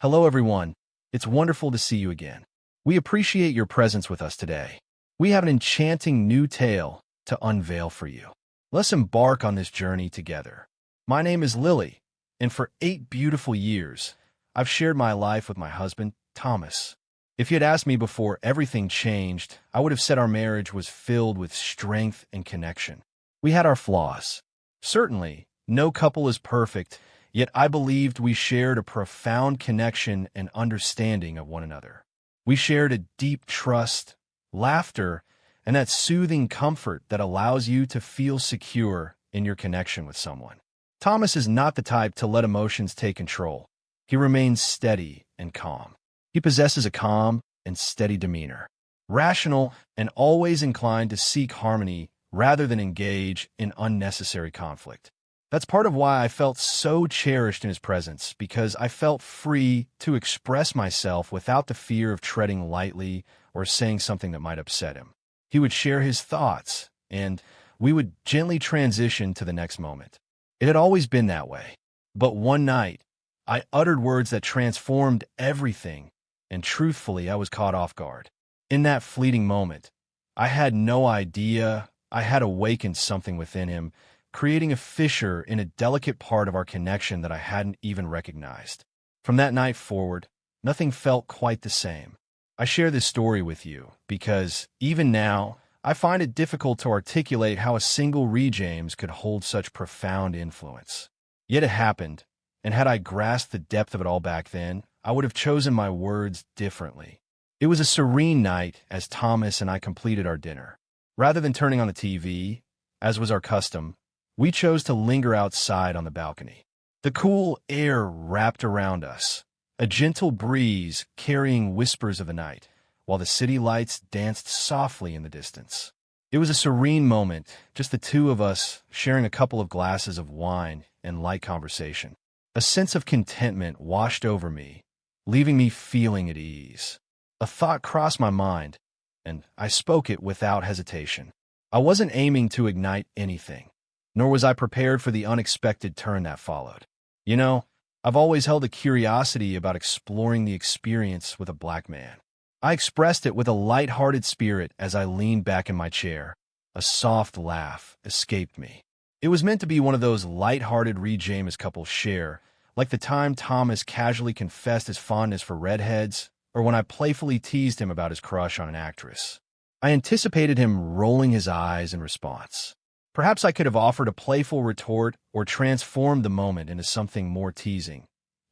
Hello, everyone. It's wonderful to see you again. We appreciate your presence with us today. We have an enchanting new tale to unveil for you. Let's embark on this journey together. My name is Lily, and for 8 beautiful years, I've shared my life with my husband, Thomas. If you had asked me before everything changed, I would have said our marriage was filled with strength and connection. We had our flaws. Certainly, no couple is perfect, yet I believed we shared a profound connection and understanding of one another. We shared a deep trust, laughter, and that soothing comfort that allows you to feel secure in your connection with someone. Thomas is not the type to let emotions take control. He remains steady and calm. He possesses a calm and steady demeanor, rational and always inclined to seek harmony rather than engage in unnecessary conflict. That's part of why I felt so cherished in his presence, because I felt free to express myself without the fear of treading lightly or saying something that might upset him. He would share his thoughts, and we would gently transition to the next moment. It had always been that way. But one night, I uttered words that transformed everything, and truthfully, I was caught off guard. In that fleeting moment, I had no idea I had awakened something within him, creating a fissure in a delicate part of our connection that I hadn't even recognized. From that night forward, nothing felt quite the same. I share this story with you because, even now, I find it difficult to articulate how a single Ree James could hold such profound influence. Yet it happened, and had I grasped the depth of it all back then, I would have chosen my words differently. It was a serene night as Thomas and I completed our dinner. Rather than turning on the TV, as was our custom, we chose to linger outside on the balcony. The cool air wrapped around us, a gentle breeze carrying whispers of the night, while the city lights danced softly in the distance. It was a serene moment, just the two of us sharing a couple of glasses of wine and light conversation. A sense of contentment washed over me, leaving me feeling at ease. A thought crossed my mind, and I spoke it without hesitation. I wasn't aiming to ignite anything, nor was I prepared for the unexpected turn that followed. You know, I've always held a curiosity about exploring the experience with a black man. I expressed it with a light-hearted spirit as I leaned back in my chair. A soft laugh escaped me. It was meant to be one of those light-hearted Ree James couples share, like the time Thomas casually confessed his fondness for redheads, or when I playfully teased him about his crush on an actress. I anticipated him rolling his eyes in response. Perhaps I could have offered a playful retort or transformed the moment into something more teasing.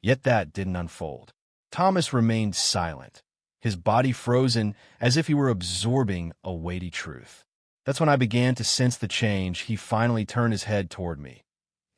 Yet that didn't unfold. Thomas remained silent, his body frozen as if he were absorbing a weighty truth. That's when I began to sense the change. He finally turned his head toward me,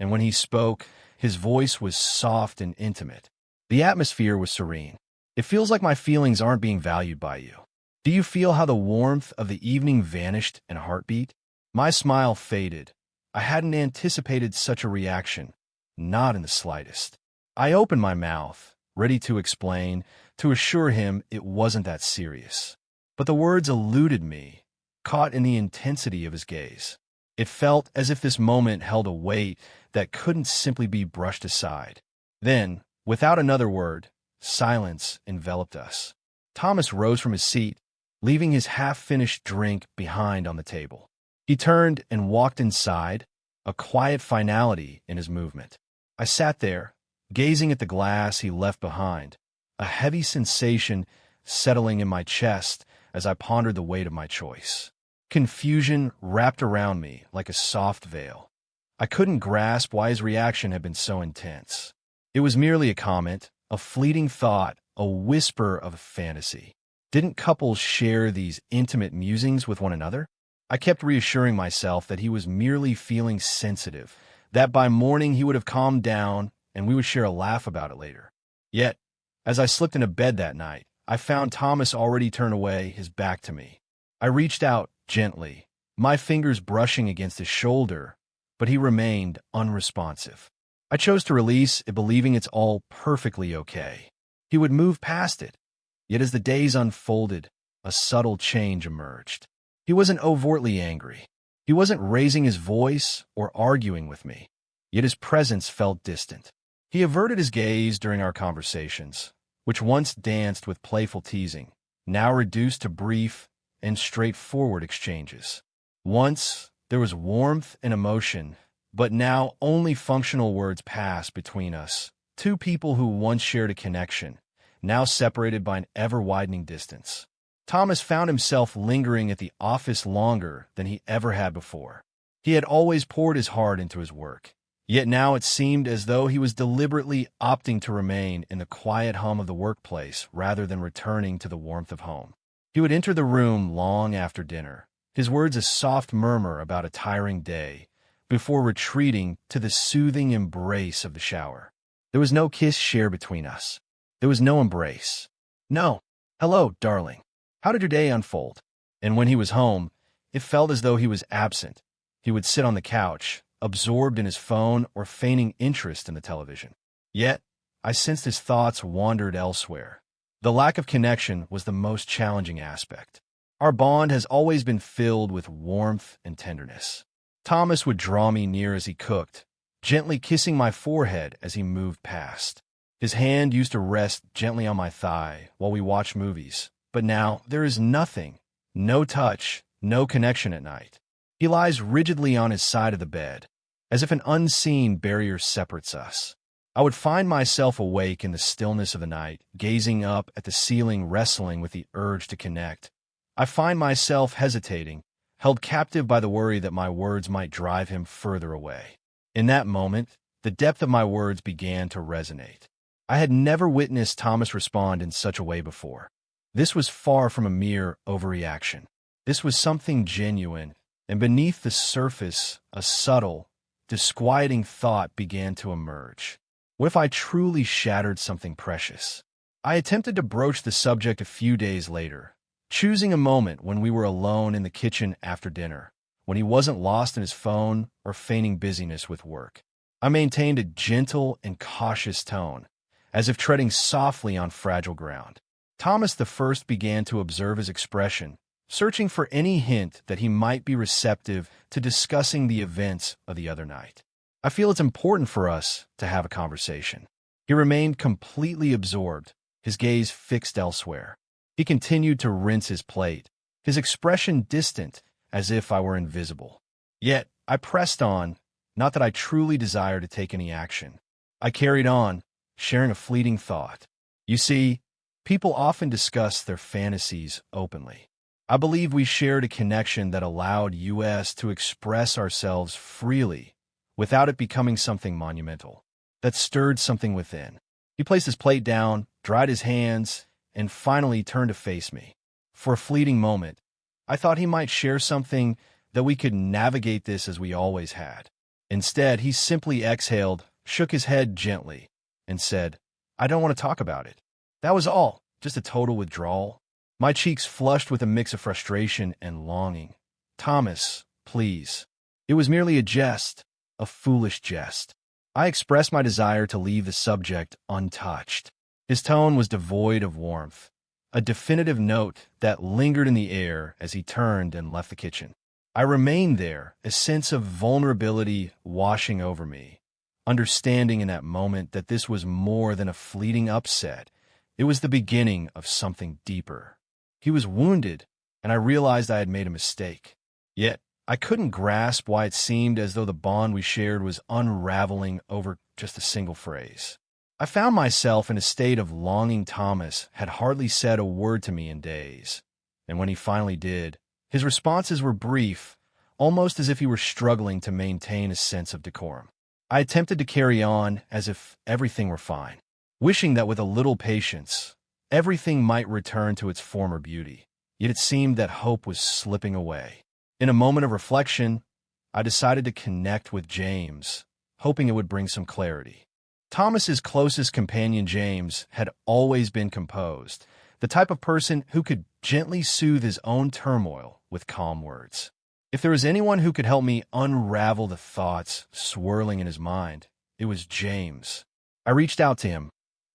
and when he spoke, his voice was soft and intimate. The atmosphere was serene. It feels like my feelings aren't being valued by you. Do you feel how the warmth of the evening vanished in a heartbeat? My smile faded. I hadn't anticipated such a reaction, not in the slightest. I opened my mouth, ready to explain, to assure him it wasn't that serious. But the words eluded me, caught in the intensity of his gaze. It felt as if this moment held a weight that couldn't simply be brushed aside. Then, without another word, silence enveloped us. Thomas rose from his seat, leaving his half-finished drink behind on the table. He turned and walked inside, a quiet finality in his movement. I sat there, gazing at the glass he left behind, a heavy sensation settling in my chest as I pondered the weight of my choice. Confusion wrapped around me like a soft veil. I couldn't grasp why his reaction had been so intense. It was merely a comment, a fleeting thought, a whisper of a fantasy. Didn't couples share these intimate musings with one another? I kept reassuring myself that he was merely feeling sensitive, that by morning he would have calmed down and we would share a laugh about it later. Yet, as I slipped into bed that night, I found Thomas already turned away, his back to me. I reached out gently, my fingers brushing against his shoulder, but he remained unresponsive. I chose to release it, believing it's all perfectly okay. He would move past it. Yet as the days unfolded, a subtle change emerged. He wasn't overtly angry. He wasn't raising his voice or arguing with me. Yet his presence felt distant. He averted his gaze during our conversations, which once danced with playful teasing, now reduced to brief and straightforward exchanges. Once, there was warmth and emotion, but now only functional words pass between us. Two people who once shared a connection, now separated by an ever-widening distance. Thomas found himself lingering at the office longer than he ever had before. He had always poured his heart into his work, yet now it seemed as though he was deliberately opting to remain in the quiet hum of the workplace rather than returning to the warmth of home. He would enter the room long after dinner, his words a soft murmur about a tiring day, before retreating to the soothing embrace of the shower. There was no kiss shared between us. There was no embrace. No, hello, darling. How did your day unfold? And when he was home, it felt as though he was absent. He would sit on the couch, absorbed in his phone or feigning interest in the television. Yet, I sensed his thoughts wandered elsewhere. The lack of connection was the most challenging aspect. Our bond has always been filled with warmth and tenderness. Thomas would draw me near as he cooked, gently kissing my forehead as he moved past. His hand used to rest gently on my thigh while we watched movies. But now, there is nothing, no touch, no connection at night. He lies rigidly on his side of the bed, as if an unseen barrier separates us. I would find myself awake in the stillness of the night, gazing up at the ceiling, wrestling with the urge to connect. I find myself hesitating, held captive by the worry that my words might drive him further away. In that moment, the depth of my words began to resonate. I had never witnessed Thomas respond in such a way before. This was far from a mere overreaction. This was something genuine, and beneath the surface, a subtle, disquieting thought began to emerge. What if I truly shattered something precious? I attempted to broach the subject a few days later, choosing a moment when we were alone in the kitchen after dinner, when he wasn't lost in his phone or feigning busyness with work. I maintained a gentle and cautious tone, as if treading softly on fragile ground. Thomas the First began to observe his expression, searching for any hint that he might be receptive to discussing the events of the other night. I feel it's important for us to have a conversation. He remained completely absorbed, his gaze fixed elsewhere. He continued to rinse his plate, his expression distant, as if I were invisible. Yet, I pressed on, not that I truly desired to take any action. I carried on, sharing a fleeting thought. You see, people often discuss their fantasies openly. I believe we shared a connection that allowed us to express ourselves freely without it becoming something monumental, that stirred something within. He placed his plate down, dried his hands, and finally turned to face me. For a fleeting moment, I thought he might share something that we could navigate this as we always had. Instead, he simply exhaled, shook his head gently, and said, "I don't want to talk about it." That was all, just a total withdrawal. My cheeks flushed with a mix of frustration and longing. "Thomas, please." It was merely a jest, a foolish jest. I expressed my desire to leave the subject untouched. His tone was devoid of warmth, a definitive note that lingered in the air as he turned and left the kitchen. I remained there, a sense of vulnerability washing over me, understanding in that moment that this was more than a fleeting upset. It was the beginning of something deeper. He was wounded, and I realized I had made a mistake. Yet, I couldn't grasp why it seemed as though the bond we shared was unraveling over just a single phrase. I found myself in a state of longing. Thomas had hardly said a word to me in days, and when he finally did, his responses were brief, almost as if he were struggling to maintain a sense of decorum. I attempted to carry on as if everything were fine, wishing that with a little patience, everything might return to its former beauty. Yet it seemed that hope was slipping away. In a moment of reflection, I decided to connect with James, hoping it would bring some clarity. Thomas's closest companion, James, had always been composed, the type of person who could gently soothe his own turmoil with calm words. If there was anyone who could help me unravel the thoughts swirling in his mind, it was James. I reached out to him,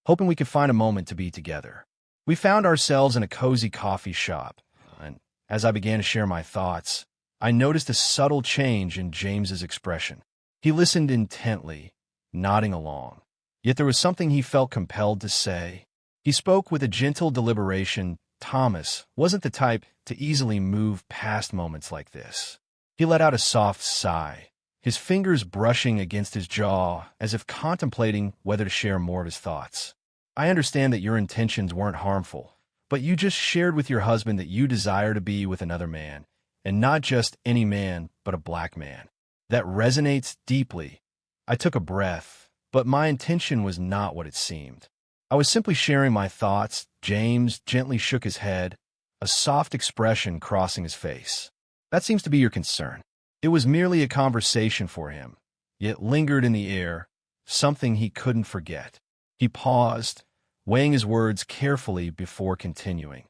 hoping we could find a moment to be together. We found ourselves in a cozy coffee shop, and as I began to share my thoughts, I noticed a subtle change in James's expression. He listened intently, nodding along. Yet there was something he felt compelled to say. He spoke with a gentle deliberation. Thomas wasn't the type to easily move past moments like this. He let out a soft sigh, his fingers brushing against his jaw as if contemplating whether to share more of his thoughts. I understand that your intentions weren't harmful, but you just shared with your husband that you desire to be with another man, and not just any man, but a black man. That resonates deeply. I took a breath, but my intention was not what it seemed. I was simply sharing my thoughts. James gently shook his head, a soft expression crossing his face. That seems to be your concern. It was merely a conversation for him, yet lingered in the air, something he couldn't forget. He paused, weighing his words carefully before continuing.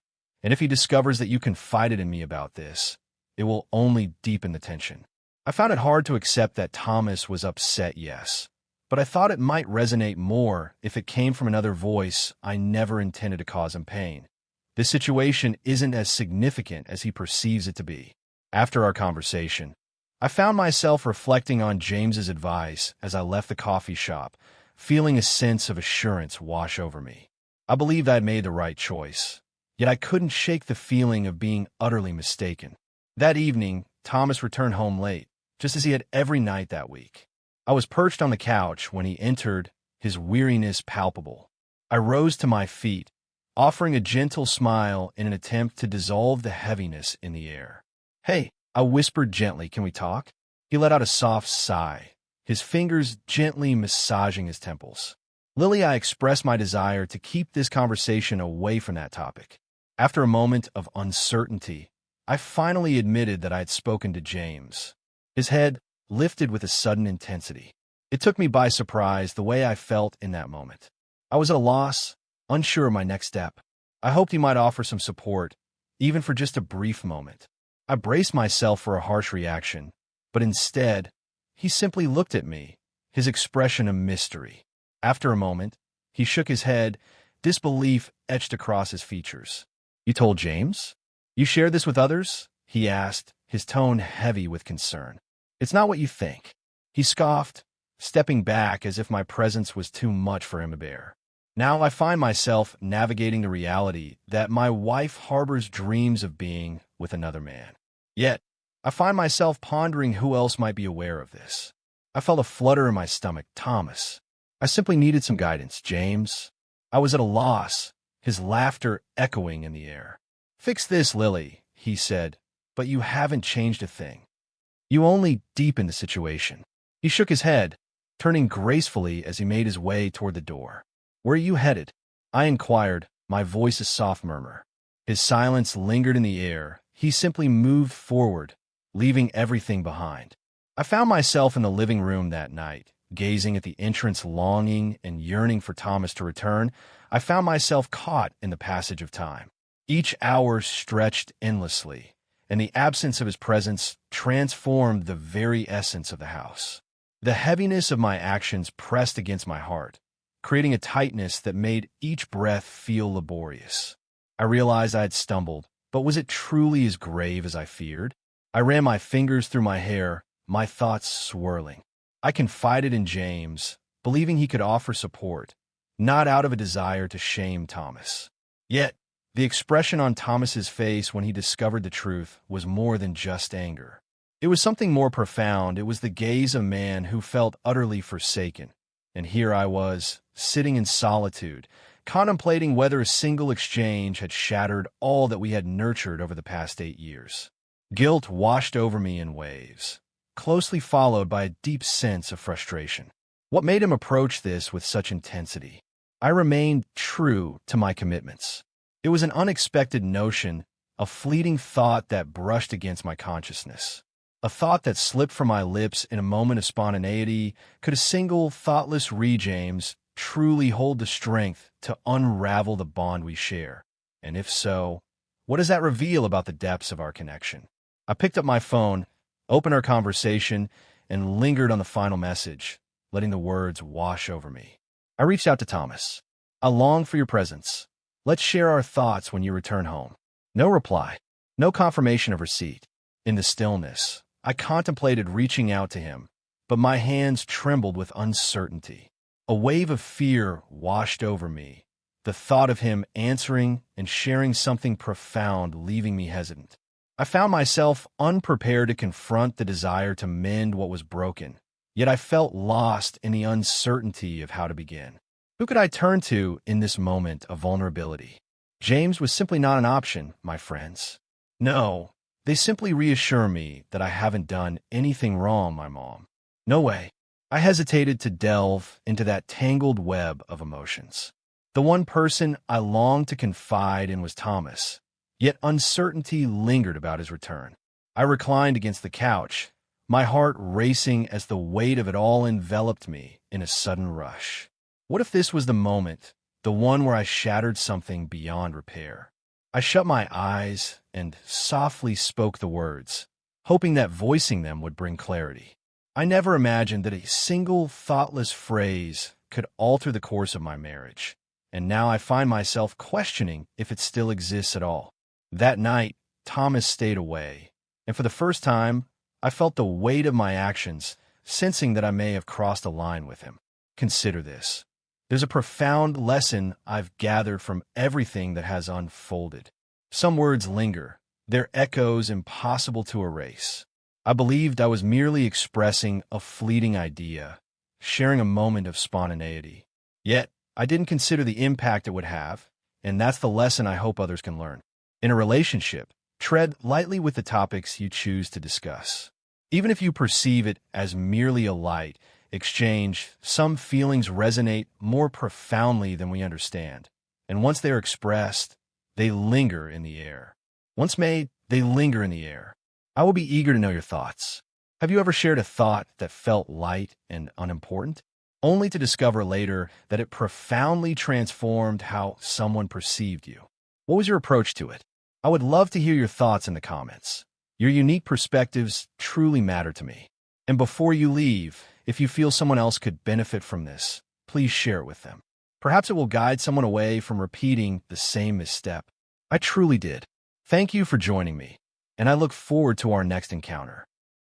And if he discovers that you confided in me about this, it will only deepen the tension. I found it hard to accept that Thomas was upset, yes, but I thought it might resonate more if it came from another voice. I never intended to cause him pain. This situation isn't as significant as he perceives it to be. After our conversation, I found myself reflecting on James's advice as I left the coffee shop, feeling a sense of assurance wash over me. I believed I had made the right choice, yet I couldn't shake the feeling of being utterly mistaken. That evening, Thomas returned home late, just as he had every night that week. I was perched on the couch when he entered, his weariness palpable. I rose to my feet, offering a gentle smile in an attempt to dissolve the heaviness in the air. "Hey," I whispered gently, "can we talk?" He let out a soft sigh, his fingers gently massaging his temples. "Lily," I expressed my desire to keep this conversation away from that topic. After a moment of uncertainty, I finally admitted that I had spoken to James. His head lifted with a sudden intensity. It took me by surprise the way I felt in that moment. I was at a loss, unsure of my next step. I hoped he might offer some support, even for just a brief moment. I braced myself for a harsh reaction, but instead, he simply looked at me, his expression a mystery. After a moment, he shook his head, disbelief etched across his features. "You told James? You shared this with others?" he asked, his tone heavy with concern. "It's not what you think." He scoffed, stepping back as if my presence was too much for him to bear. Now I find myself navigating the reality that my wife harbors dreams of being with another man. Yet, I find myself pondering who else might be aware of this. I felt a flutter in my stomach. "Thomas, I simply needed some guidance, James." I was at a loss, his laughter echoing in the air. "Fix this, Lily," he said, "but you haven't changed a thing. You only deepened the situation." He shook his head, turning gracefully as he made his way toward the door. "Where are you headed?" I inquired, my voice a soft murmur. His silence lingered in the air. He simply moved forward, leaving everything behind. I found myself in the living room that night, gazing at the entrance, longing and yearning for Thomas to return. I found myself caught in the passage of time. Each hour stretched endlessly, and the absence of his presence transformed the very essence of the house. The heaviness of my actions pressed against my heart, creating a tightness that made each breath feel laborious. I realized I had stumbled, but was it truly as grave as I feared? I ran my fingers through my hair, my thoughts swirling. I confided in James, believing he could offer support, not out of a desire to shame Thomas. Yet, the expression on Thomas's face when he discovered the truth was more than just anger. It was something more profound. It was the gaze of a man who felt utterly forsaken. And here I was, sitting in solitude, contemplating whether a single exchange had shattered all that we had nurtured over the past 8 years. Guilt washed over me in waves, closely followed by a deep sense of frustration. What made him approach this with such intensity? I remained true to my commitments. It was an unexpected notion, a fleeting thought that brushed against my consciousness. A thought that slipped from my lips in a moment of spontaneity. Could a single, thoughtless James truly hold the strength to unravel the bond we share? And if so, what does that reveal about the depths of our connection? I picked up my phone, opened our conversation, and lingered on the final message, letting the words wash over me. I reached out to Thomas. "I long for your presence. Let's share our thoughts when you return home." No reply, no confirmation of receipt. In the stillness, I contemplated reaching out to him, but my hands trembled with uncertainty. A wave of fear washed over me, the thought of him answering and sharing something profound leaving me hesitant. I found myself unprepared to confront the desire to mend what was broken, yet I felt lost in the uncertainty of how to begin. Who could I turn to in this moment of vulnerability? James was simply not an option, my friends. No, they simply reassure me that I haven't done anything wrong, my mom. No way. I hesitated to delve into that tangled web of emotions. The one person I longed to confide in was Thomas, yet uncertainty lingered about his return. I reclined against the couch, my heart racing as the weight of it all enveloped me in a sudden rush. What if this was the moment, the one where I shattered something beyond repair? I shut my eyes and softly spoke the words, hoping that voicing them would bring clarity. I never imagined that a single thoughtless phrase could alter the course of my marriage, and now I find myself questioning if it still exists at all. That night, Thomas stayed away, and for the first time, I felt the weight of my actions, sensing that I may have crossed a line with him. Consider this. There's a profound lesson I've gathered from everything that has unfolded. Some words linger, their echoes impossible to erase. I believed I was merely expressing a fleeting idea, sharing a moment of spontaneity. Yet, I didn't consider the impact it would have, and that's the lesson I hope others can learn. In a relationship, tread lightly with the topics you choose to discuss. Even if you perceive it as merely a light exchange, some feelings resonate more profoundly than we understand, and once they are expressed, they linger in the air. Once made, they linger in the air. I will be eager to know your thoughts. Have you ever shared a thought that felt light and unimportant, only to discover later that it profoundly transformed how someone perceived you? What was your approach to it? I would love to hear your thoughts in the comments. Your unique perspectives truly matter to me. And before you leave, if you feel someone else could benefit from this, please share it with them. Perhaps it will guide someone away from repeating the same misstep. I truly did. Thank you for joining me, and I look forward to our next encounter.